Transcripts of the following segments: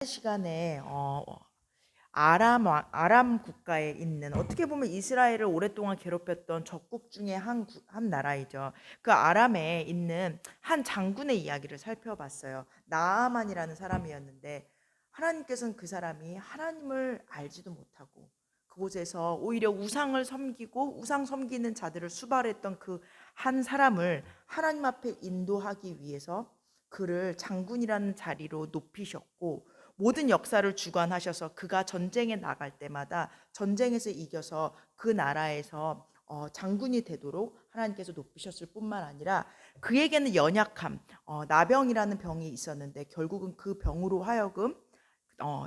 시간에 아람 국가에 있는, 어떻게 보면 이스라엘을 오랫동안 괴롭혔던 적국 중에 한 나라이죠. 그 아람에 있는 한 장군의 이야기를 살펴봤어요. 나아만이라는 사람이었는데, 하나님께서는 그 사람이 하나님을 알지도 못하고 그곳에서 오히려 우상을 섬기고 우상 섬기는 자들을 수발했던 그 한 사람을 하나님 앞에 인도하기 위해서 그를 장군이라는 자리로 높이셨고, 모든 역사를 주관하셔서 그가 전쟁에 나갈 때마다 전쟁에서 이겨서 그 나라에서 장군이 되도록 하나님께서 높이셨을 뿐만 아니라, 그에게는 연약함, 나병이라는 병이 있었는데 결국은 그 병으로 하여금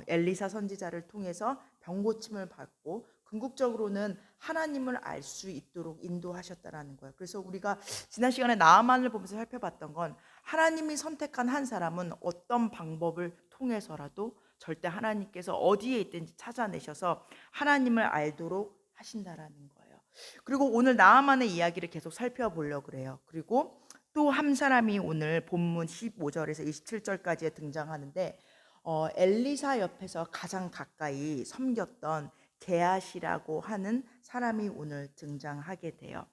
엘리사 선지자를 통해서 병 고침을 받고 궁극적으로는 하나님을 알 수 있도록 인도하셨다라는 거예요. 그래서 우리가 지난 시간에 나아만을 보면서 살펴봤던 건, 하나님이 선택한 한 사람은 어떤 방법을 통해서라도 절대 하나님께서 어디에 있든지 찾아내셔서 하나님을 알도록 하신다라는 거예요. 그리고 오늘 나아만의 이야기를 계속 살펴보려고 그래요. 그리고 또 한 사람이 오늘 본문 15절에서 27절까지에 등장하는데, 엘리사 옆에서 가장 가까이 섬겼던 게하시라고 하는 사람이 오늘 등장하게 돼요.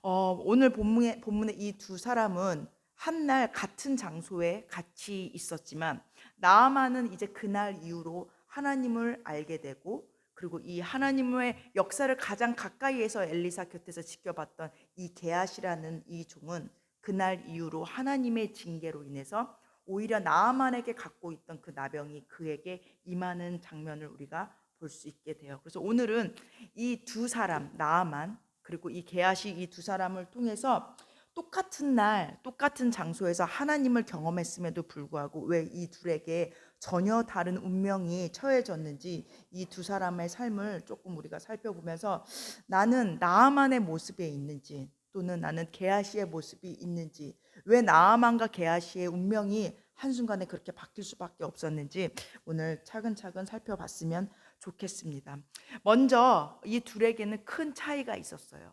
오늘 본문의 이 두 사람은 한 날 같은 장소에 같이 있었지만, 나아만은 이제 그날 이후로 하나님을 알게 되고, 그리고 이 하나님의 역사를 가장 가까이에서 엘리사 곁에서 지켜봤던 이 게하시라는 이 종은 그날 이후로 하나님의 징계로 인해서 오히려 나아만에게 갖고 있던 그 나병이 그에게 임하는 장면을 우리가 볼 수 있게 돼요. 그래서 오늘은 이 두 사람, 나아만 그리고 이 게하시, 이 두 사람을 통해서 똑같은 날 똑같은 장소에서 하나님을 경험했음에도 불구하고 왜 이 둘에게 전혀 다른 운명이 처해졌는지, 이 두 사람의 삶을 조금 우리가 살펴보면서 나는 나아만의 모습에 있는지, 또는 나는 게하시의 모습이 있는지, 왜 나아만과 게하시의 운명이 한순간에 그렇게 바뀔 수밖에 없었는지 오늘 차근차근 살펴봤으면 좋겠습니다. 먼저 이 둘에게는 큰 차이가 있었어요.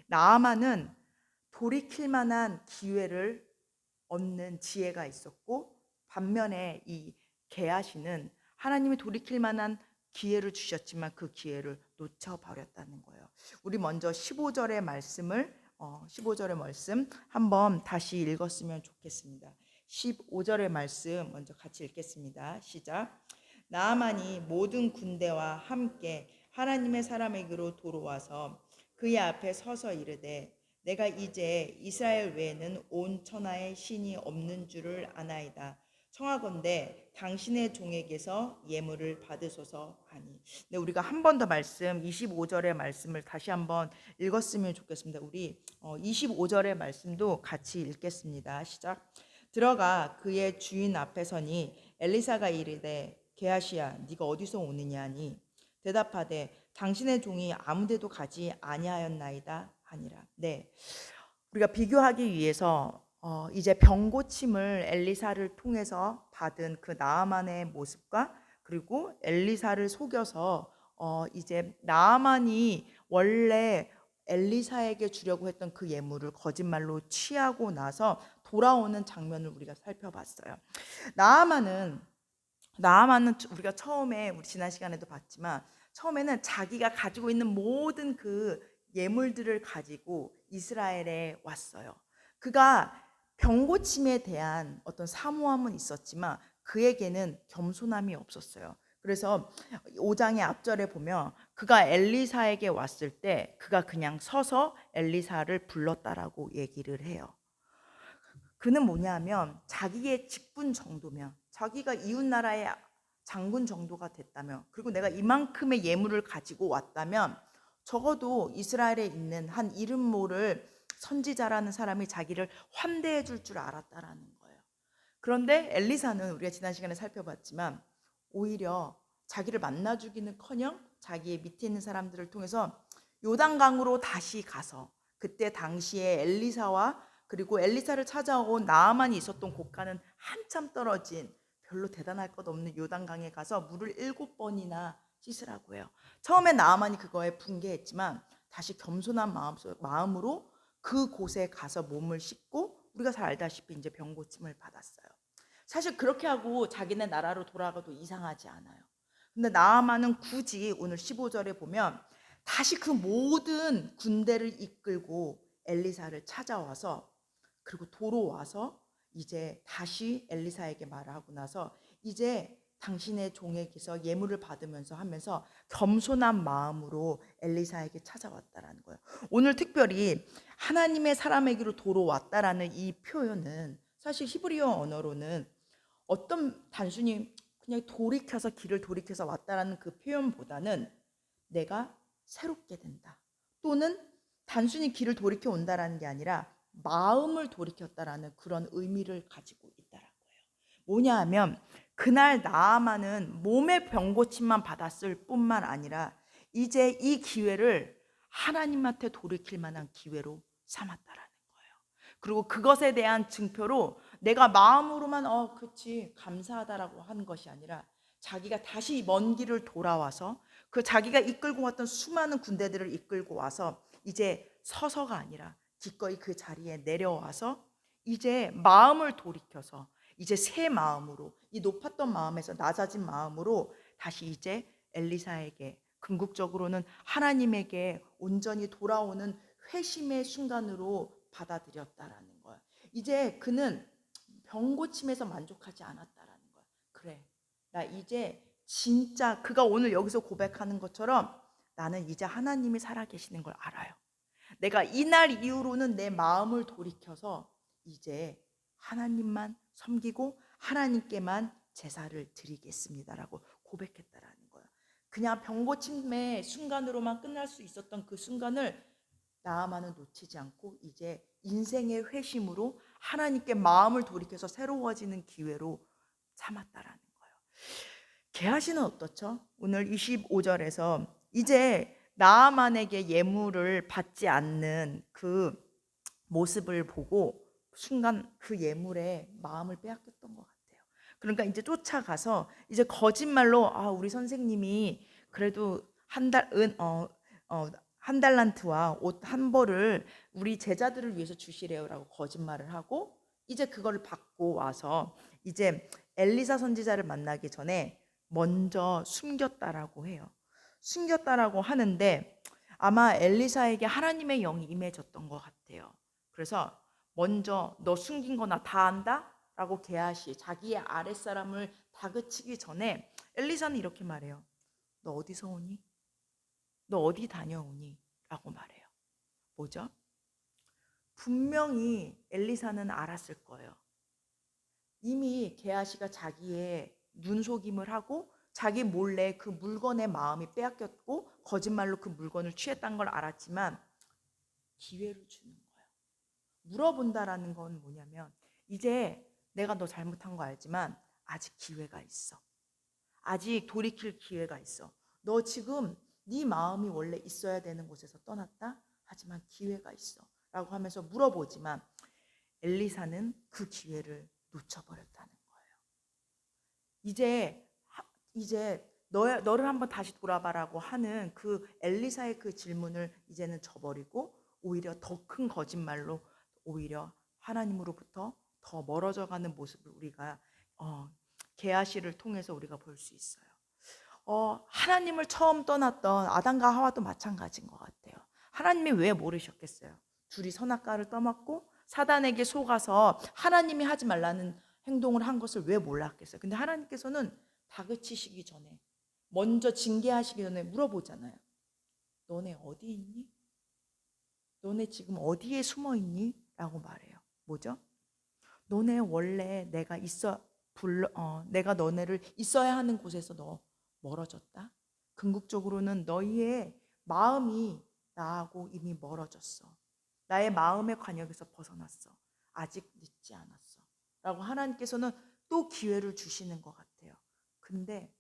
나아만은 돌이킬 만한 기회를 얻는 지혜가 있었고, 반면에 이 게하시는 하나님이 돌이킬 만한 기회를 주셨지만 그 기회를 놓쳐버렸다는 거예요. 우리 먼저 15절의 말씀을 15절의 말씀 한번 다시 읽었으면 좋겠습니다. 15절의 말씀 먼저 같이 읽겠습니다. 시작. 나아만이 모든 군대와 함께 하나님의 사람에게로 돌아와서 그의 앞에 서서 이르되, 내가 이제 이스라엘 외에는 온 천하에 신이 없는 줄을 아나이다. 청하건대 당신의 종에게서 예물을 받으소서 하니. 네, 우리가 한 번 더 말씀 25절의 말씀을 다시 한번 읽었으면 좋겠습니다. 우리 25절의 말씀도 같이 읽겠습니다. 시작. 들어가 그의 주인 앞에 서니 엘리사가 이르되, 게하시야 네가 어디서 오느냐니, 대답하되 당신의 종이 아무데도 가지 아니하였나이다 하니라. 네, 우리가 비교하기 위해서 이제 병 고침을 엘리사를 통해서 받은 그 나아만의 모습과, 그리고 엘리사를 속여서 이제 나아만이 원래 엘리사에게 주려고 했던 그 예물을 거짓말로 취하고 나서 돌아오는 장면을 우리가 살펴봤어요. 나아만은 우리가 처음에 우리 지난 시간에도 봤지만, 처음에는 자기가 가지고 있는 모든 그 예물들을 가지고 이스라엘에 왔어요. 그가 병고침에 대한 어떤 사모함은 있었지만 그에게는 겸손함이 없었어요. 그래서 5장의 앞절에 보면 그가 엘리사에게 왔을 때 그가 그냥 서서 엘리사를 불렀다라고 얘기를 해요. 그는 뭐냐면, 자기의 직분 정도면, 자기가 이웃나라의 장군 정도가 됐다면, 그리고 내가 이만큼의 예물을 가지고 왔다면 적어도 이스라엘에 있는 한 이름 모를 선지자라는 사람이 자기를 환대해 줄 줄 알았다라는 거예요. 그런데 엘리사는 우리가 지난 시간에 살펴봤지만 오히려 자기를 만나주기는커녕 자기의 밑에 있는 사람들을 통해서 요단강으로 다시 가서, 그때 당시에 엘리사와 그리고 엘리사를 찾아온 나아만이 있었던 곳과는 한참 떨어진 별로 대단할 것 없는 요단강에 가서 물을 7번이나 씻으라고 해요. 처음에 나아만이 그거에 분개했지만 다시 겸손한 마음으로 그곳에 가서 몸을 씻고, 우리가 잘 알다시피 이제 병 고침을 받았어요. 사실 그렇게 하고 자기네 나라로 돌아가도 이상하지 않아요. 근데 나아만은 굳이 오늘 15절에 보면 다시 그 모든 군대를 이끌고 엘리사를 찾아와서, 그리고 도로 와서 이제 다시 엘리사에게 말하고 나서 이제 당신의 종에게서 예물을 받으면서 하면서 겸손한 마음으로 엘리사에게 찾아왔다라는 거예요. 오늘 특별히 하나님의 사람에게로 도로 왔다라는 이 표현은 사실 히브리어 언어로는 어떤 단순히 그냥 돌이켜서 길을 돌이켜서 왔다라는 그 표현보다는 내가 새롭게 된다, 또는 단순히 길을 돌이켜 온다라는 게 아니라 마음을 돌이켰다라는 그런 의미를 가지고 있다라는 거예요. 뭐냐 하면 그날 나아만은 몸의 병고침만 받았을 뿐만 아니라 이제 이 기회를 하나님한테 돌이킬 만한 기회로 삼았다라는 거예요. 그리고 그것에 대한 증표로 내가 마음으로만 그치 감사하다라고 하는 것이 아니라 자기가 다시 먼 길을 돌아와서 그 자기가 이끌고 왔던 수많은 군대들을 이끌고 와서 이제 서서가 아니라 기꺼이 그 자리에 내려와서 이제 마음을 돌이켜서 이제 새 마음으로, 이 높았던 마음에서 낮아진 마음으로 다시 이제 엘리사에게, 궁극적으로는 하나님에게 온전히 돌아오는 회심의 순간으로 받아들였다라는 거야. 이제 그는 병고침에서 만족하지 않았다라는 거야. 그래, 나 이제 진짜 그가 오늘 여기서 고백하는 것처럼 나는 이제 하나님이 살아계시는 걸 알아요. 내가 이날 이후로는 내 마음을 돌이켜서 이제 하나님만 섬기고 하나님께만 제사를 드리겠습니다라고 고백했다라는 거야. 그냥 병고침의 순간으로만 끝날 수 있었던 그 순간을 나아만은 놓치지 않고 이제 인생의 회심으로 하나님께 마음을 돌이켜서 새로워지는 기회로 삼았다라는 거예요. 게하시는 어떻죠? 오늘 25절에서 이제 나아만에게 예물을 받지 않는 그 모습을 보고 순간 그 예물에 마음을 빼앗겼던 것 같아요. 그러니까 이제 쫓아가서 이제 거짓말로 우리 선생님이 그래도 한 달란트와 옷 한 벌을 우리 제자들을 위해서 주시래요라고 거짓말을 하고 이제 그걸 받고 와서 이제 엘리사 선지자를 만나기 전에 먼저 숨겼다라고 해요. 숨겼다라고 하는데 아마 엘리사에게 하나님의 영이 임해졌던 것 같아요. 그래서 먼저 너 숨긴 거 나 다 안다? 라고 게하시 자기의 아랫사람을 다그치기 전에 엘리사는 이렇게 말해요. 너 어디서 오니? 너 어디 다녀오니? 라고 말해요. 뭐죠? 분명히 엘리사는 알았을 거예요. 이미 게하시가 자기의 눈속임을 하고 자기 몰래 그 물건의 마음이 빼앗겼고 거짓말로 그 물건을 취했다는 걸 알았지만 기회를 주는 거예요. 물어본다라는 건 뭐냐면 이제 내가 너 잘못한 거 알지만 아직 기회가 있어. 아직 돌이킬 기회가 있어. 너 지금 네 마음이 원래 있어야 되는 곳에서 떠났다? 하지만 기회가 있어. 라고 하면서 물어보지만 엘리사는 그 기회를 놓쳐버렸다는 거예요. 이제 너를 한번 다시 돌아봐라고 하는 그 엘리사의 그 질문을 이제는 저버리고 오히려 더 큰 거짓말로 오히려 하나님으로부터 더 멀어져가는 모습을 우리가 게하시를 통해서 우리가 볼 수 있어요. 하나님을 처음 떠났던 아담과 하와도 마찬가지인 것 같아요. 하나님이 왜 모르셨겠어요? 둘이 선악과를 떠먹고 사단에게 속아서 하나님이 하지 말라는 행동을 한 것을 왜 몰랐겠어요? 근데 하나님께서는 다그치시기 전에, 먼저 징계하시기 전에 물어보잖아요. 너네 어디 있니? 너네 지금 어디에 숨어 있니? 라고 말해요. 뭐죠? 너네 원래 내가 너네를 있어야 하는 곳에서 너 멀어졌다. 궁극적으로는 너희의 마음이 나하고 이미 멀어졌어. 나의 마음의 관역에서 벗어났어. 아직 늦지 않았어. 라고 하나님께서는 또 기회를 주시는 것 같아요. 근데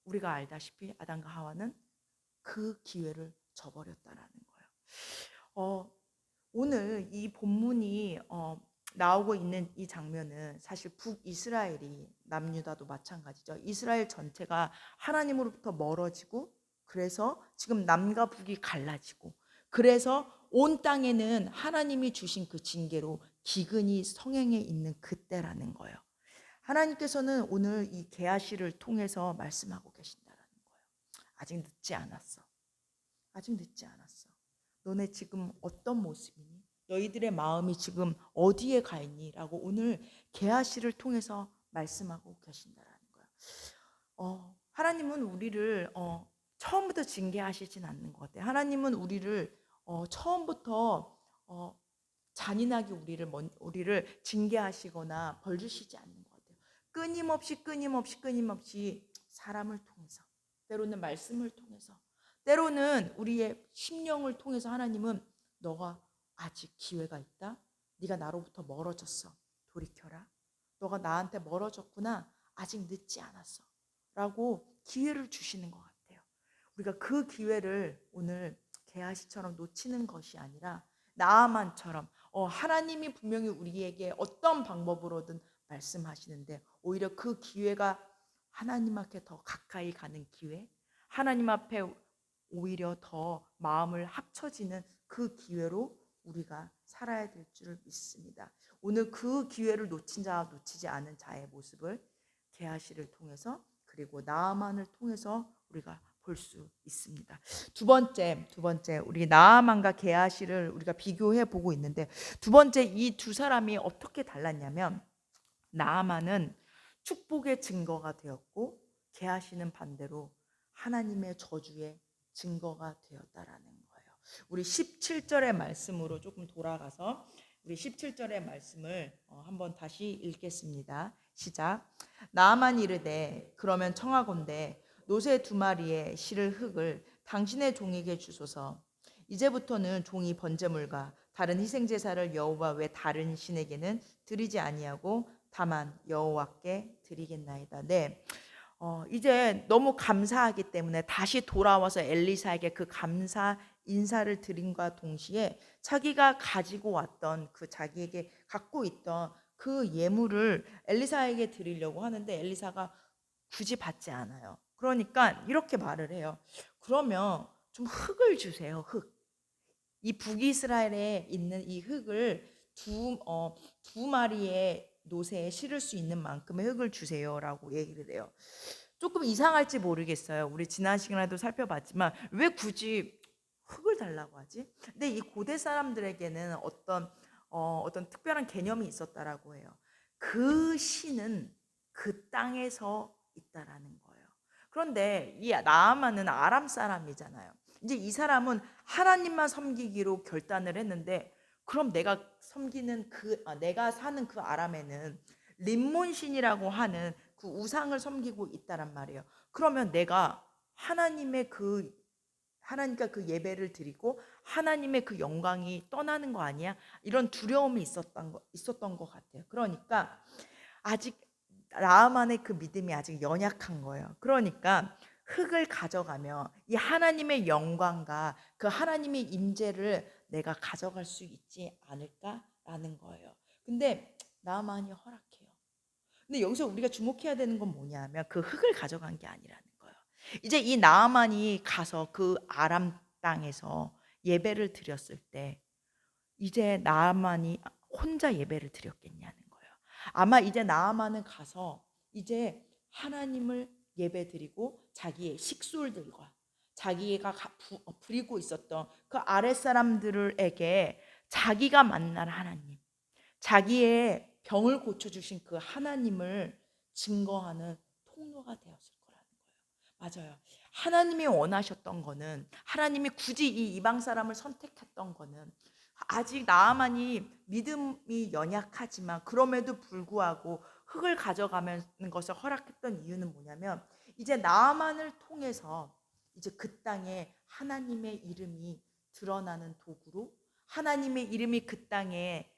우리가 알다시피 아담과 하와는 그 기회를 저버렸다라는 거예요. 오늘 이 본문이 나오고 있는 이 장면은 사실 북이스라엘이, 남유다도 마찬가지죠. 이스라엘 전체가 하나님으로부터 멀어지고 그래서 지금 남과 북이 갈라지고 그래서 온 땅에는 하나님이 주신 그 징계로 기근이 성행해 있는 그때라는 거예요. 하나님께서는 오늘 이 게하시를 통해서 말씀하고 계신다라는 거예요. 아직 늦지 않았어. 아직 늦지 않았어. 너네 지금 어떤 모습이니? 너희들의 마음이 지금 어디에 가 있니? 라고 오늘 게하시를 통해서 말씀하고 계신다라는 거예요. 하나님은 우리를 처음부터 징계하시진 않는 것 같아요. 하나님은 우리를 처음부터 잔인하게 우리를 징계하시거나 벌 주시지 않는 것 같아요. 끊임없이 사람을 통해서, 때로는 말씀을 통해서, 때로는 우리의 심령을 통해서 하나님은 너가 아직 기회가 있다. 네가 나로부터 멀어졌어. 돌이켜라. 너가 나한테 멀어졌구나. 아직 늦지 않았어. 라고 기회를 주시는 것 같아요. 우리가 그 기회를 오늘 게하시처럼 놓치는 것이 아니라 나아만처럼 하나님이 분명히 우리에게 어떤 방법으로든 말씀하시는데 오히려 그 기회가 하나님 앞에 더 가까이 가는 기회, 하나님 앞에 오히려 더 마음을 합쳐지는 그 기회로 우리가 살아야 될 줄 믿습니다. 오늘 그 기회를 놓친 자와 놓치지 않은 자의 모습을 게하시를 통해서 그리고 나아만을 통해서 우리가 볼 수 있습니다. 두 번째 우리 나아만과 게하시를 우리가 비교해 보고 있는데 두 번째 이 두 사람이 어떻게 달랐냐면 나아만은 축복의 증거가 되었고 게하시는 반대로 하나님의 저주의 증거가 되었다라는 거예요. 우리 17절의 말씀으로 조금 돌아가서 우리 17절의 말씀을 한번 다시 읽겠습니다. 시작. 나아만이 이르되 그러면 청하건대 노새 2마리의 실을 흙을 당신의 종에게 주소서. 이제부터는 종이 번제물과 다른 희생 제사를 여호와 외 다른 신에게는 드리지 아니하고 다만 여호와께 드리겠나이다. 네. 이제 너무 감사하기 때문에 다시 돌아와서 엘리사에게 그 감사 인사를 드림과 동시에 자기가 가지고 왔던 그 자기에게 갖고 있던 그 예물을 엘리사에게 드리려고 하는데 엘리사가 굳이 받지 않아요. 그러니까 이렇게 말을 해요. 그러면 좀 흙을 주세요. 흙. 이 북이스라엘에 있는 이 흙을 두 마리의 노새에 실을 수 있는 만큼의 흙을 주세요라고 얘기를 해요. 조금 이상할지 모르겠어요. 우리 지난 시간에도 살펴봤지만 왜 굳이 흙을 달라고 하지? 근데 이 고대 사람들에게는 어떤 특별한 개념이 있었다라고 해요. 그 신은 그 땅에서 있다라는 거예요. 그런데 이 나아만은 아람 사람이잖아요. 이제 이 사람은 하나님만 섬기기로 결단을 했는데 그럼 내가 사는 그 아람에는 림몬 신이라고 하는 그 우상을 섬기고 있다란 말이에요. 그러면 내가 하나님과 그 예배를 드리고 하나님의 그 영광이 떠나는 거 아니야? 이런 두려움이 있었던 것 같아요. 그러니까 아직 나아만의 그 믿음이 아직 연약한 거예요. 그러니까 흙을 가져가며 이 하나님의 영광과 그 하나님의 임재를 내가 가져갈 수 있지 않을까라는 거예요. 근데 나아만이 허락해요. 근데 여기서 우리가 주목해야 되는 건 뭐냐면 그 흙을 가져간 게 아니라는 거예요. 이제 이 나아만이 가서 그 아람 땅에서 예배를 드렸을 때 이제 나아만이 혼자 예배를 드렸겠냐는 거예요. 아마 이제 나아만은 가서 이제 하나님을 예배드리고 자기의 식솔들과 자기가 부리고 있었던 그 아랫사람들에게 자기가 만날 하나님, 자기의 병을 고쳐주신 그 하나님을 증거하는 통로가 되었을 거라는 거예요. 맞아요. 하나님이 원하셨던 거는 하나님이 굳이 이 이방 사람을 선택했던 거는 아직 나아만이 믿음이 연약하지만 그럼에도 불구하고 흙을 가져가는 것을 허락했던 이유는 뭐냐면 이제 나아만을 통해서 이제 그 땅에 하나님의 이름이 드러나는 도구로 하나님의 이름이 그 땅에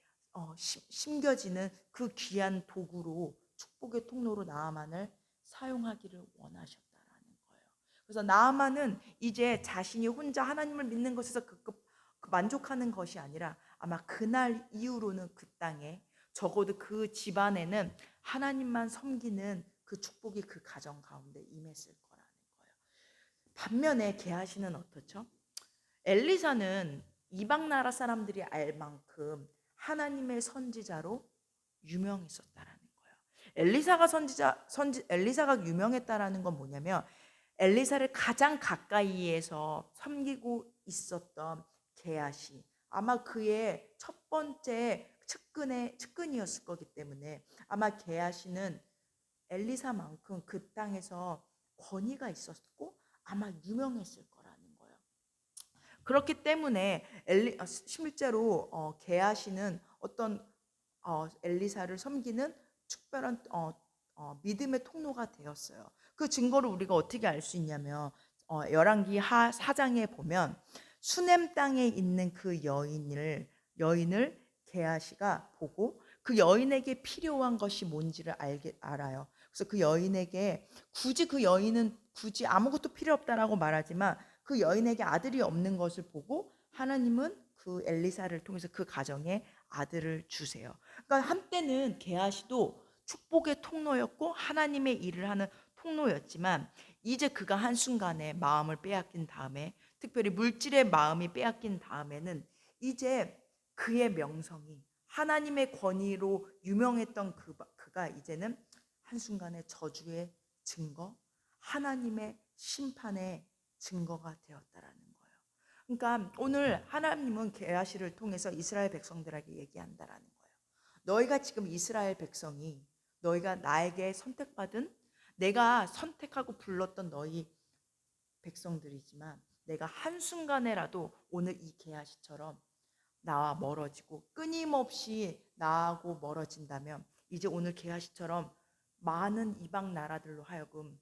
심겨지는 그 귀한 도구로 축복의 통로로 나아만을 사용하기를 원하셨다라는 거예요. 그래서 나아만은 이제 자신이 혼자 하나님을 믿는 것에서 만족하는 것이 아니라 아마 그날 이후로는 그 땅에 적어도 그 집안에는 하나님만 섬기는 그 축복이 그 가정 가운데 임했을 거라는 거예요. 반면에 게하시는 어떻죠? 엘리사는 이방 나라 사람들이 알 만큼 하나님의 선지자로 유명했었다라는 거예요. 엘리사가 유명했다라는 건 뭐냐면 엘리사를 가장 가까이에서 섬기고 있었던 게하시, 아마 그의 첫 번째 측근이었을 거기 때문에 아마 게하시는 엘리사만큼 그 땅에서 권위가 있었고 아마 유명했을 거라는 거예요. 그렇기 때문에 실제로 게하시는 어떤 엘리사를 섬기는 특별한 믿음의 통로가 되었어요. 그 증거를 우리가 어떻게 알 수 있냐면 열왕기 하 4장에 보면 수넴 땅에 있는 그 여인을 게하시가 보고 그 여인에게 필요한 것이 뭔지를 알아요. 그래서 그 여인에게 그 여인은 굳이 아무것도 필요 없다라고 말하지만 그 여인에게 아들이 없는 것을 보고 하나님은 그 엘리사를 통해서 그 가정에 아들을 주세요. 그러니까 한때는 게하시도 축복의 통로였고 하나님의 일을 하는 통로였지만 이제 그가 한순간에 마음을 빼앗긴 다음에, 특별히 물질의 마음이 빼앗긴 다음에는 이제 그의 명성이 하나님의 권위로 유명했던 그가 이제는 한순간에 저주의 증거, 하나님의 심판의 증거가 되었다라는 거예요. 그러니까 오늘 하나님은 게하시를 통해서 이스라엘 백성들에게 얘기한다라는 거예요. 너희가 지금 이스라엘 백성이 너희가 나에게 선택받은, 내가 선택하고 불렀던 너희 백성들이지만 내가 한순간에라도 오늘 이 게하시처럼 나와 멀어지고 끊임없이 나하고 멀어진다면 이제 오늘 게하시처럼 많은 이방 나라들로 하여금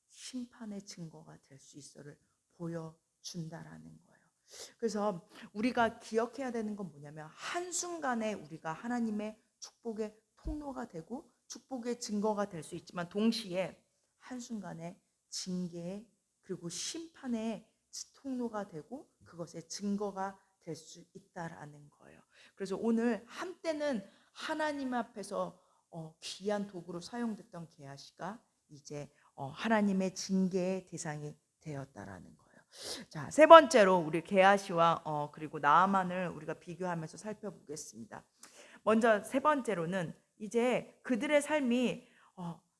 심판의 증거가 될 수 있어를 보여준다라는 거예요. 그래서 우리가 기억해야 되는 건 뭐냐면 한순간에 우리가 하나님의 축복의 통로가 되고 축복의 증거가 될 수 있지만 동시에 한순간에 징계의 그리고 심판의 통로가 되고 그것의 증거가 될 수 있다라는 거예요. 그래서 오늘 한때는 하나님 앞에서 귀한 도구로 사용됐던 게하시가 이제 하나님의 징계의 대상이 되었다라는 거예요. 자, 세 번째로 우리 게하시와 그리고 나아만을 우리가 비교하면서 살펴보겠습니다. 먼저 세 번째로는 이제 그들의 삶이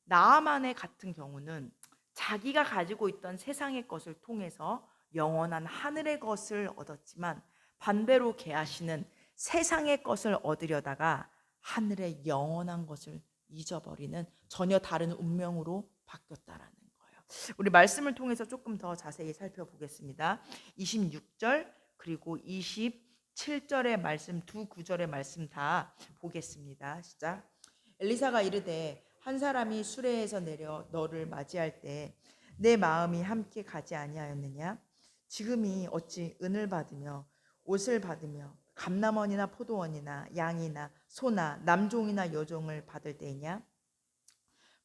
나아만의 같은 경우는 자기가 가지고 있던 세상의 것을 통해서 영원한 하늘의 것을 얻었지만 반대로 게하시는 세상의 것을 얻으려다가 하늘의 영원한 것을 잊어버리는 전혀 다른 운명으로 바뀌었다라는 거예요. 우리 말씀을 통해서 조금 더 자세히 살펴보겠습니다. 26절 그리고 27절의 말씀, 두 구절의 말씀 다 보겠습니다. 시작. 엘리사가 이르되 한 사람이 수레에서 내려 너를 맞이할 때 내 마음이 함께 가지 아니하였느냐? 지금이 어찌 은을 받으며 옷을 받으며 감남원이나 포도원이나 양이나 소나 남종이나 여종을 받을 때이냐?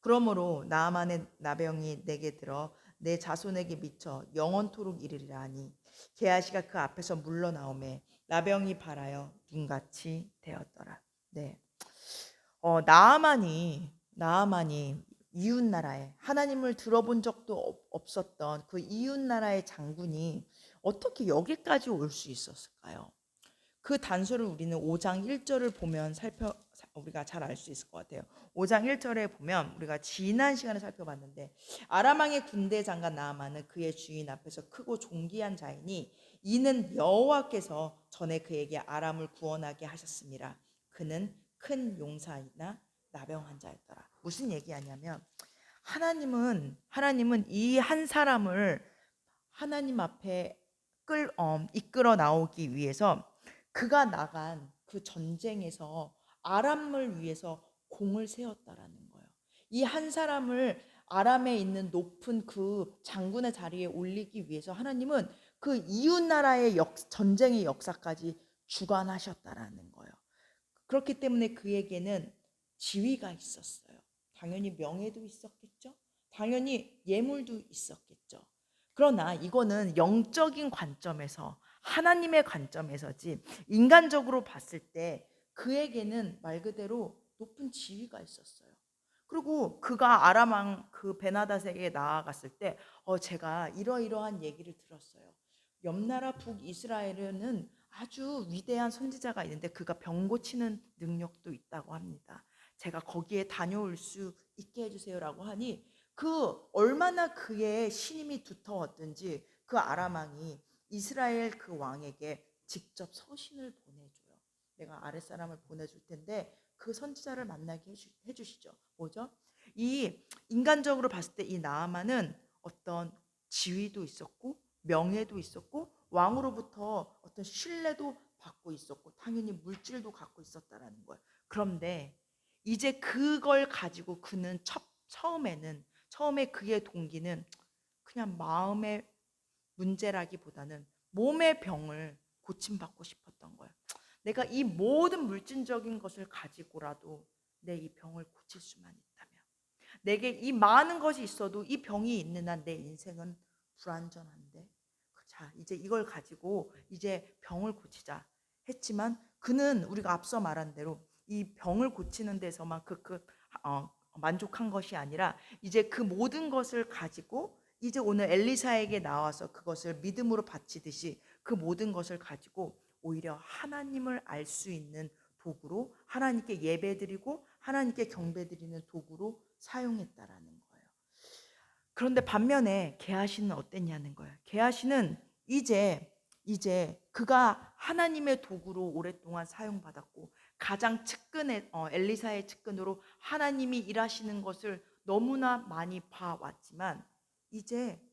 그러므로 나아만의 나병이 내게 들어 내 자손에게 미쳐 영원토록 이르리라 하니 게하시가 그 앞에서 물러나오매 나병이 발하여 눈같이 되었더라. 네. 나아만이 이웃 나라에 하나님을 들어본 적도 없었던 그 이웃 나라의 장군이 어떻게 여기까지 올 수 있었을까요? 그 단서를 우리는 5장 1절을 보면 우리가 잘 알 수 있을 것 같아요. 5장 1절에 보면 우리가 지난 시간에 살펴봤는데 아람 왕의 군대 장관 나아만은 그의 주인 앞에서 크고 존귀한 자이니 이는 여호와께서 전에 그에게 아람을 구원하게 하셨습니다. 그는 큰 용사이나 나병 환자였더라. 무슨 얘기하냐면 하나님은 이 한 사람을 하나님 앞에 이끌어 나오기 위해서 그가 나간 그 전쟁에서 아람을 위해서 공을 세웠다라는 거예요. 이 한 사람을 아람에 있는 높은 그 장군의 자리에 올리기 위해서 하나님은 그 이웃 나라의 전쟁의 역사까지 주관하셨다라는 거예요. 그렇기 때문에 그에게는 지위가 있었어요. 당연히 명예도 있었겠죠. 당연히 예물도 있었겠죠. 그러나 이거는 영적인 관점에서 하나님의 관점에서지 인간적으로 봤을 때 그에게는 말 그대로 높은 지위가 있었어요. 그리고 그가 아람 왕 그 베나닷에게 나아갔을 때 제가 이러이러한 얘기를 들었어요. 옆나라 북이스라엘은 아주 위대한 선지자가 있는데 그가 병 고치는 능력도 있다고 합니다. 제가 거기에 다녀올 수 있게 해주세요라고 하니 그 얼마나 그의 신임이 두터웠든지 그 아람 왕이 이스라엘 그 왕에게 직접 서신을 보내줘요. 내가 아랫사람을 보내줄 텐데 그 선지자를 만나게 해주시죠. 뭐죠? 이 인간적으로 봤을 때 이 나아만은 어떤 지위도 있었고 명예도 있었고 왕으로부터 어떤 신뢰도 받고 있었고 당연히 물질도 갖고 있었다라는 거예요. 그런데 이제 그걸 가지고 그는 처음에 그의 동기는 그냥 마음의 문제라기보다는 몸의 병을 고침받고 싶었던 거예요. 내가 이 모든 물질적인 것을 가지고라도 내 이 병을 고칠 수만 있다면, 내게 이 많은 것이 있어도 이 병이 있는 한 내 인생은 불완전한데, 자 이제 이걸 가지고 이제 병을 고치자 했지만 그는 우리가 앞서 말한 대로 이 병을 고치는 데서만 만족한 것이 아니라 이제 그 모든 것을 가지고 이제 오늘 엘리사에게 나와서 그것을 믿음으로 바치듯이 그 모든 것을 가지고 오히려 하나님을 알 수 있는 도구로, 하나님께 예배드리고 하나님께 경배드리는 도구로 사용했다라는 거예요. 그런데 반면에 게하시는 어땠냐는 거예요. 게하시는 이제 그가 하나님의 도구로 오랫동안 사용받았고 가장 측근에 엘리사의 측근으로 하나님이 일하시는 것을 너무나 많이 봐왔지만 이제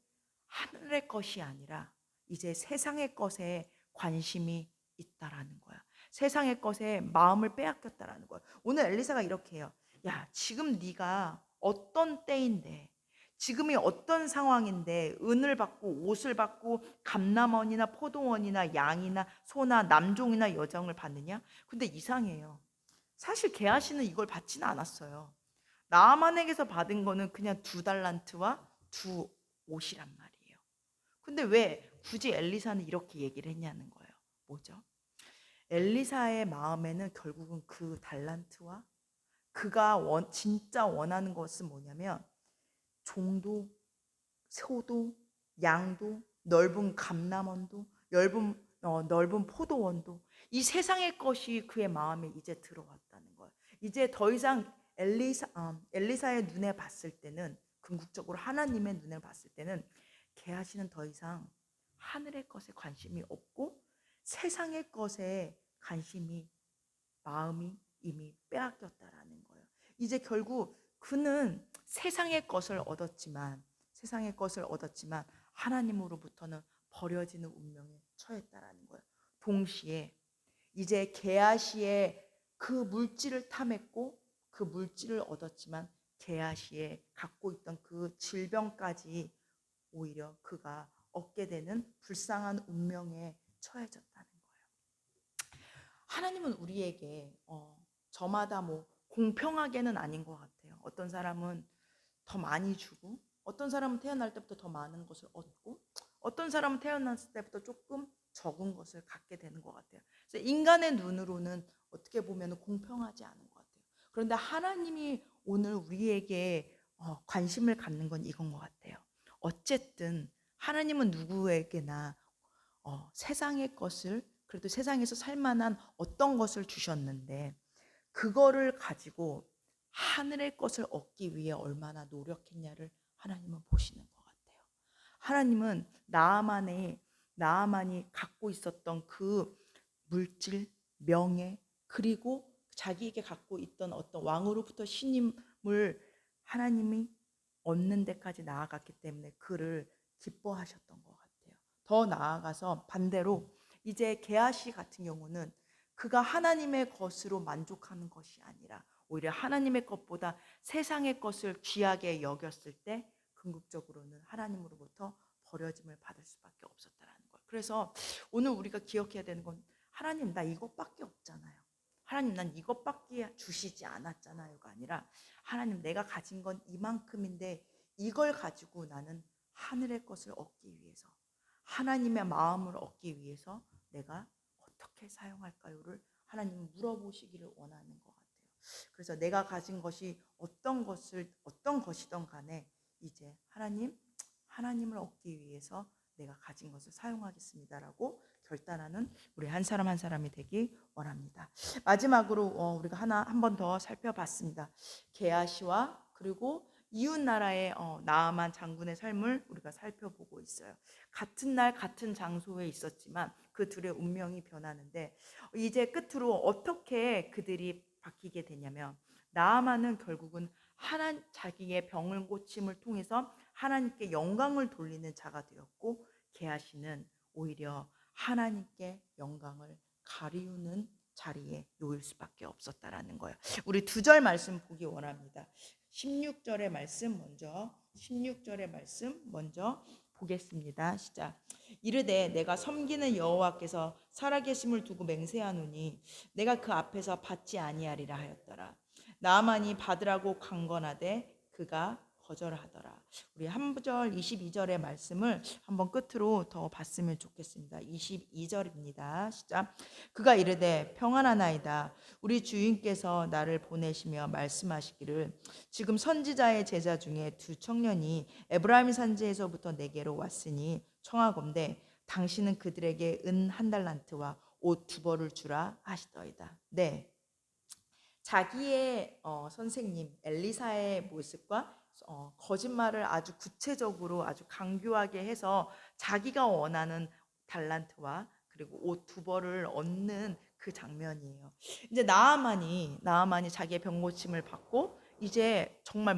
하늘의 것이 아니라 이제 세상의 것에 관심이 있다라는 거야. 세상의 것에 마음을 빼앗겼다라는 거야. 오늘 엘리사가 이렇게 해요. 야, 지금 네가 어떤 때인데, 지금이 어떤 상황인데 은을 받고 옷을 받고 감남원이나 포도원이나 양이나 소나 남종이나 여종을 받느냐? 근데 이상해요. 사실 게하시는 이걸 받지는 않았어요. 나아만에게서 받은 거는 그냥 2달란트와 2옷이란 말이에요. 근데 왜 굳이 엘리사는 이렇게 얘기를 했냐는 거예요. 뭐죠? 엘리사의 마음에는 결국은 그 달란트와 그가 진짜 원하는 것은 뭐냐면 종도, 소도, 양도, 넓은 감남원도, 넓은 포도원도, 이 세상의 것이 그의 마음에 이제 들어왔다는 거예요. 이제 더 이상 엘리사의 눈에 봤을 때는, 궁극적으로 하나님의 눈에 봤을 때는 게하시는 더 이상 하늘의 것에 관심이 없고 세상의 것에 마음이 이미 빼앗겼다라는 거예요. 이제 결국 그는 세상의 것을 얻었지만 하나님으로부터는 버려지는 운명에 처했다라는 거예요. 동시에 이제 게하시의 그 물질을 탐했고 그 물질을 얻었지만 게하시의 갖고 있던 그 질병까지 오히려 그가 얻게 되는 불쌍한 운명에 처해졌다는 거예요. 하나님은 우리에게 저마다 뭐 공평하게는 아닌 것 같아요. 어떤 사람은 더 많이 주고 어떤 사람은 태어날 때부터 더 많은 것을 얻고 어떤 사람은 태어났을 때부터 조금 적은 것을 갖게 되는 것 같아요. 그래서 인간의 눈으로는 어떻게 보면 공평하지 않은 것 같아요. 그런데 하나님이 오늘 우리에게 관심을 갖는 건 이건 것 같아요. 어쨌든 하나님은 누구에게나 세상의 것을, 그래도 세상에서 살만한 어떤 것을 주셨는데 그거를 가지고 하늘의 것을 얻기 위해 얼마나 노력했냐를 하나님은 보시는 것 같아요. 하나님은 나아만이 갖고 있었던 그 물질, 명예, 그리고 자기에게 갖고 있던 어떤 왕으로부터 신임을 하나님이 얻는 데까지 나아갔기 때문에 그를 기뻐하셨던 것 같아요. 더 나아가서 반대로 이제 게하시 같은 경우는 그가 하나님의 것으로 만족하는 것이 아니라 오히려 하나님의 것보다 세상의 것을 귀하게 여겼을 때 궁극적으로는 하나님으로부터 버려짐을 받을 수밖에 없었다라는 거예요. 그래서 오늘 우리가 기억해야 되는 건 하나님 나 이것밖에 없잖아요. 하나님 난 이것밖에 주시지 않았잖아요가 아니라 하나님 내가 가진 건 이만큼인데 이걸 가지고 나는 하늘의 것을 얻기 위해서 하나님의 마음을 얻기 위해서 내가 어떻게 사용할까요를 하나님은 물어보시기를 원하는 것 같아요. 그래서 내가 가진 것이 어떤 것이든 간에 이제 하나님을 얻기 위해서 내가 가진 것을 사용하겠습니다라고 결단하는 우리 한 사람 한 사람이 되기 원합니다. 마지막으로 우리가 한 번 더 살펴봤습니다. 게하시와 그리고 이웃 나라의 나아만 장군의 삶을 우리가 살펴보고 있어요. 같은 날 같은 장소에 있었지만 그 둘의 운명이 변하는데 이제 끝으로 어떻게 그들이 바뀌게 되냐면 나아만은 결국은 자기의 병을 고침을 통해서 하나님께 영광을 돌리는 자가 되었고 게하시는 오히려 하나님께 영광을 가리우는 자리에 놓일 수밖에 없었다라는 거예요. 우리 2절 말씀 보기 원합니다. 16절의 말씀 먼저 보겠습니다. 시작. 이르되 내가 섬기는 여호와께서 살아계심을 두고 맹세하노니 내가 그 앞에서 받지 아니하리라 하였더라. 나아만이 받으라고 강건하되 그가 거절하더라. 우리 1절 22절의 말씀을 한번 끝으로 더 봤으면 좋겠습니다. 22절입니다. 시작. 그가 이르되 평안하나이다. 우리 주인께서 나를 보내시며 말씀하시기를 지금 선지자의 제자 중에 2청년이 에브라임 산지에서부터 내게로 왔으니 청하건대 당신은 그들에게 은 1달란트와 옷 2벌을 주라 하시더이다. 네. 자기의 선생님 엘리사의 모습과 거짓말을 아주 구체적으로 아주 강교하게 해서 자기가 원하는 달란트와 그리고 옷 2벌을 얻는 그 장면이에요. 이제 나아만이 자기의 병 고침을 받고 이제 정말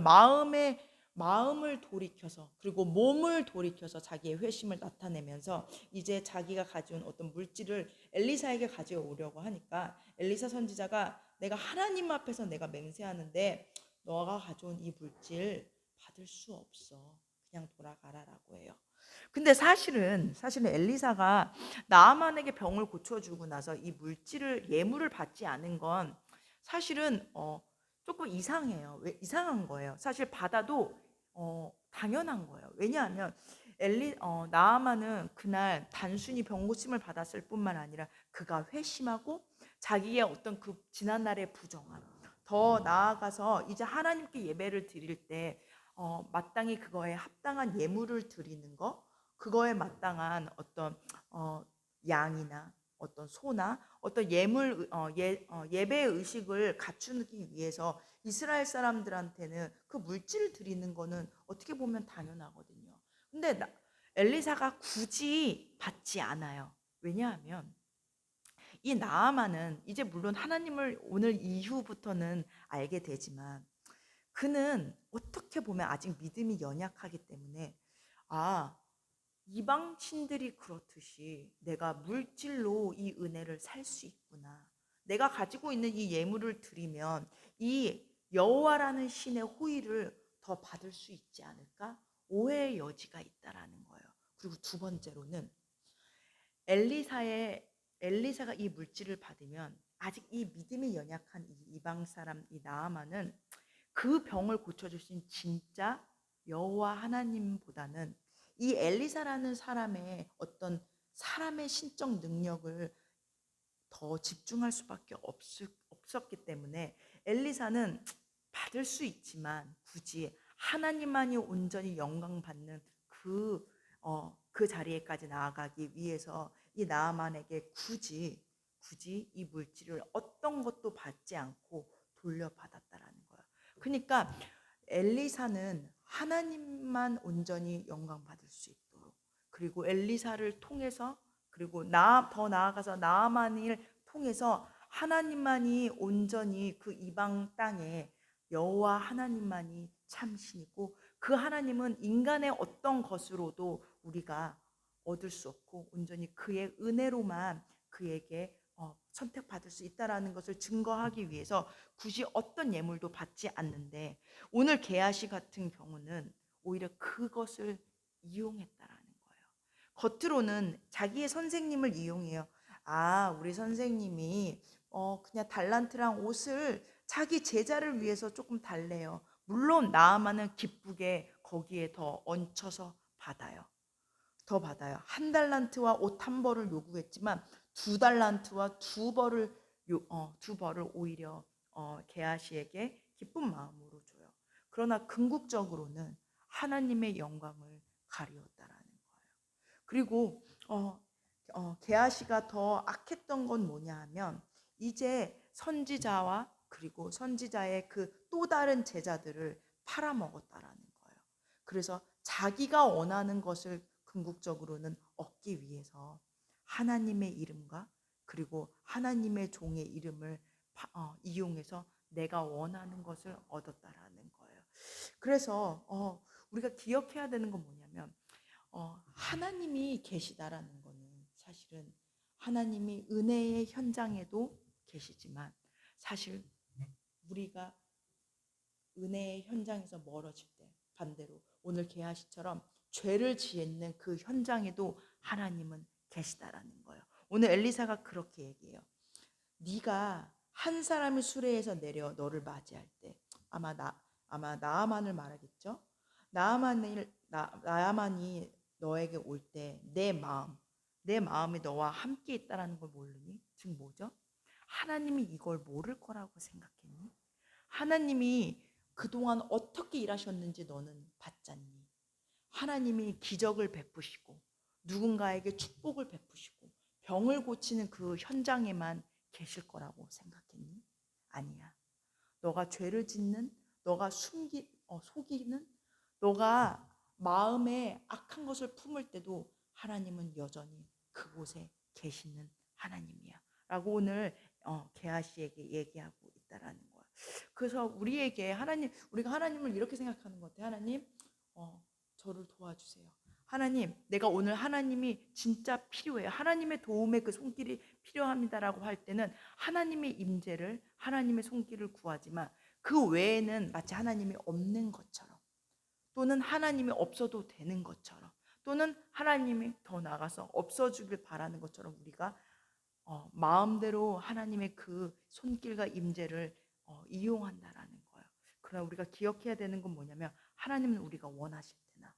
마음을 돌이켜서 그리고 몸을 돌이켜서 자기의 회심을 나타내면서 이제 자기가 가져온 어떤 물질을 엘리사에게 가져오려고 하니까 엘리사 선지자가 내가 하나님 앞에서 내가 맹세하는데 너가 가져온 이 물질 받을 수 없어. 그냥 돌아가라라고 해요. 근데 사실은 엘리사가 나아만에게 병을 고쳐주고 나서 이 예물을 받지 않은 건 사실은 조금 이상해요. 왜 이상한 거예요? 사실 받아도 당연한 거예요. 왜냐하면 나아만은 그날 단순히 병 고침을 받았을 뿐만 아니라 그가 회심하고 자기의 어떤 그 지난날의 부정함, 더 나아가서 이제 하나님께 예배를 드릴 때 마땅히 그거에 합당한 예물을 드리는 거, 그거에 마땅한 어떤 양이나 어떤 소나 어떤 예배 의식을 갖추기 위해서 이스라엘 사람들한테는 그 물질을 드리는 거는 어떻게 보면 당연하거든요. 근데 엘리사가 굳이 받지 않아요. 왜냐하면 이 나아만은 이제 물론 하나님을 오늘 이후부터는 알게 되지만 그는 어떻게 보면 아직 믿음이 연약하기 때문에 이방 신들이 그렇듯이 내가 물질로 이 은혜를 살 수 있구나. 내가 가지고 있는 이 예물을 드리면 이 여호와라는 신의 호의를 더 받을 수 있지 않을까? 오해의 여지가 있다라는 거예요. 그리고 2번째로는 엘리사가 이 물질을 받으면 아직 이 믿음이 연약한 이 이방 사람 이 나아만은 그 병을 고쳐주신 진짜 여호와 하나님보다는 이 엘리사라는 사람의 어떤 사람의 신적 능력을 더 집중할 수밖에 없었기 때문에 엘리사는 받을 수 있지만 굳이 하나님만이 온전히 영광 받는 그 자리에까지 나아가기 위해서 이 나아만에게 굳이 이 물질을 어떤 것도 받지 않고 돌려받았다라는 거야. 그러니까 엘리사는 하나님만 온전히 영광 받을 수 있도록 그리고 엘리사를 통해서 그리고 더 나아가서 나아만을 통해서 하나님만이 온전히 그 이방 땅에 여호와 하나님만이 참신이고 그 하나님은 인간의 어떤 것으로도 우리가 얻을 수 없고 온전히 그의 은혜로만 그에게 선택받을 수 있다라는 것을 증거하기 위해서 굳이 어떤 예물도 받지 않는데 오늘 게하시 같은 경우는 오히려 그것을 이용했다라는 거예요. 겉으로는 자기의 선생님을 이용해요. 우리 선생님이 그냥 달란트랑 옷을 자기 제자를 위해서 조금 달래요. 물론 나아만은 기쁘게 거기에 더 얹혀서 받아요. 1달란트와 옷 1벌을 요구했지만 2달란트와 2벌을 오히려 게하시에게 기쁜 마음으로 줘요. 그러나 궁극적으로는 하나님의 영광을 가리웠다라는 거예요. 그리고 게하시가 더 악했던 건 뭐냐 하면 이제 선지자와 그리고 선지자의 그 또 다른 제자들을 팔아먹었다라는 거예요. 그래서 자기가 원하는 것을 궁극적으로는 얻기 위해서 하나님의 이름과 그리고 하나님의 종의 이름을 이용해서 내가 원하는 것을 얻었다라는 거예요. 그래서 우리가 기억해야 되는 건 뭐냐면 하나님이 계시다라는 거는 사실은 하나님이 은혜의 현장에도 계시지만 사실 우리가 은혜의 현장에서 멀어질 때 반대로 오늘 게하시처럼 죄를 지은 그 현장에도 하나님은 계시다라는 거예요. 오늘 엘리사가 그렇게 얘기해요. 네가 한 사람이 수레에서 내려 너를 맞이할 때 아마 나아만을 말하겠죠. 나아만이 너에게 올 때 내 마음이 너와 함께 있다라는 걸 모르니? 즉 뭐죠? 하나님이 이걸 모를 거라고 생각했니? 하나님이 그동안 어떻게 일하셨는지 너는 봤잖니? 하나님이 기적을 베푸시고 누군가에게 축복을 베푸시고 병을 고치는 그 현장에만 계실 거라고 생각했니? 아니야. 너가 죄를 짓는, 너가 속이는, 너가 마음에 악한 것을 품을 때도 하나님은 여전히 그곳에 계시는 하나님이야. 라고 오늘 게하시에게 얘기하고 있다라는 거야. 그래서 우리가 하나님을 이렇게 생각하는 것 같아요. 하나님, 저를 도와주세요. 하나님, 내가 오늘 하나님이 진짜 필요해요. 하나님의 도움의 그 손길이 필요합니다라고 할 때는 하나님의 임재를, 하나님의 손길을 구하지만 그 외에는 마치 하나님이 없는 것처럼 또는 하나님이 없어도 되는 것처럼 또는 하나님이 더 나아가서 없어주길 바라는 것처럼 우리가 마음대로 하나님의 그 손길과 임재를 이용한다라는 거예요. 그러나 우리가 기억해야 되는 건 뭐냐면 하나님은 우리가 원하실 때나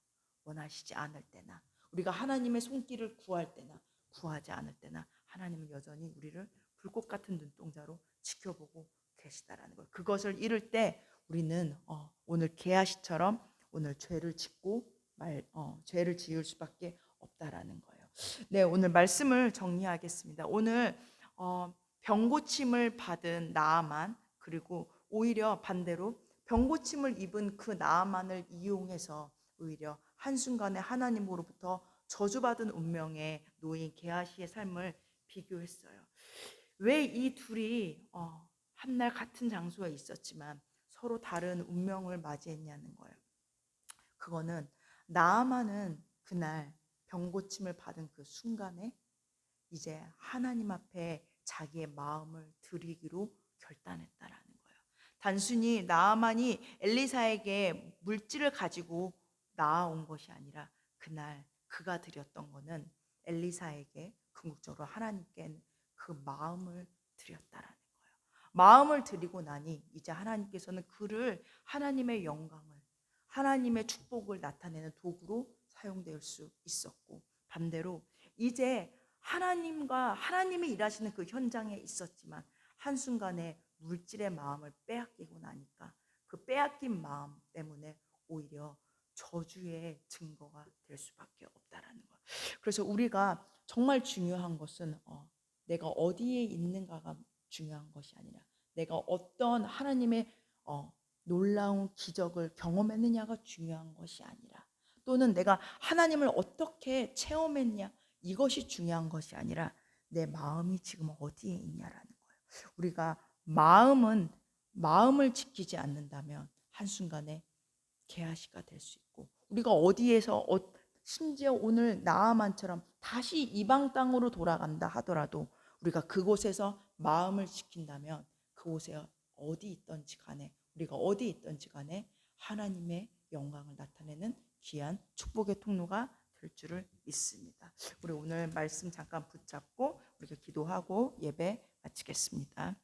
원하시지 않을 때나 우리가 하나님의 손길을 구할 때나 구하지 않을 때나 하나님은 여전히 우리를 불꽃 같은 눈동자로 지켜보고 계시다라는 거예요. 그것을 잃을 때 우리는 오늘 게하시처럼 오늘 죄를 지을 수밖에 없다라는 거예요. 네, 오늘 말씀을 정리하겠습니다. 오늘 병고침을 받은 나아만 그리고 오히려 반대로 병고침을 입은 그 나아만을 이용해서 오히려 한순간에 하나님으로부터 저주받은 운명에 놓인 게하시의 삶을 비교했어요. 왜 이 둘이 한날 같은 장소에 있었지만 서로 다른 운명을 맞이했냐는 거예요. 그거는 나아만은 그날 병고침을 받은 그 순간에 이제 하나님 앞에 자기의 마음을 드리기로 결단했다라는 거예요. 단순히 나아만이 엘리사에게 물질을 가지고 나아온 것이 아니라 그날 그가 드렸던 거는 엘리사에게 궁극적으로 하나님께 그 마음을 드렸다라는 거예요. 마음을 드리고 나니 이제 하나님께서는 그를 하나님의 영광을 하나님의 축복을 나타내는 도구로 사용될 수 있었고 반대로 이제 하나님이 일하시는 그 현장에 있었지만 한순간에 물질의 마음을 빼앗기고 나니까 그 빼앗긴 마음 때문에 오히려 저주의 증거가 될 수밖에 없다라는 거예요. 그래서 우리가 정말 중요한 것은 내가 어디에 있는가가 중요한 것이 아니라 내가 어떤 하나님의 놀라운 기적을 경험했느냐가 중요한 것이 아니라 또는 내가 하나님을 어떻게 체험했냐 이것이 중요한 것이 아니라 내 마음이 지금 어디에 있냐라는 거예요. 우리가 마음을 지키지 않는다면 한순간에 게하시가 될 수 있고 우리가 어디에서 심지어 오늘 나아만처럼 다시 이방 땅으로 돌아간다 하더라도 우리가 그곳에서 마음을 지킨다면 그곳에 어디 있던지 간에 우리가 어디 있던지 간에 하나님의 영광을 나타내는 귀한 축복의 통로가 될 줄을 믿습니다. 우리 오늘 말씀 잠깐 붙잡고 우리가 기도하고 예배 마치겠습니다.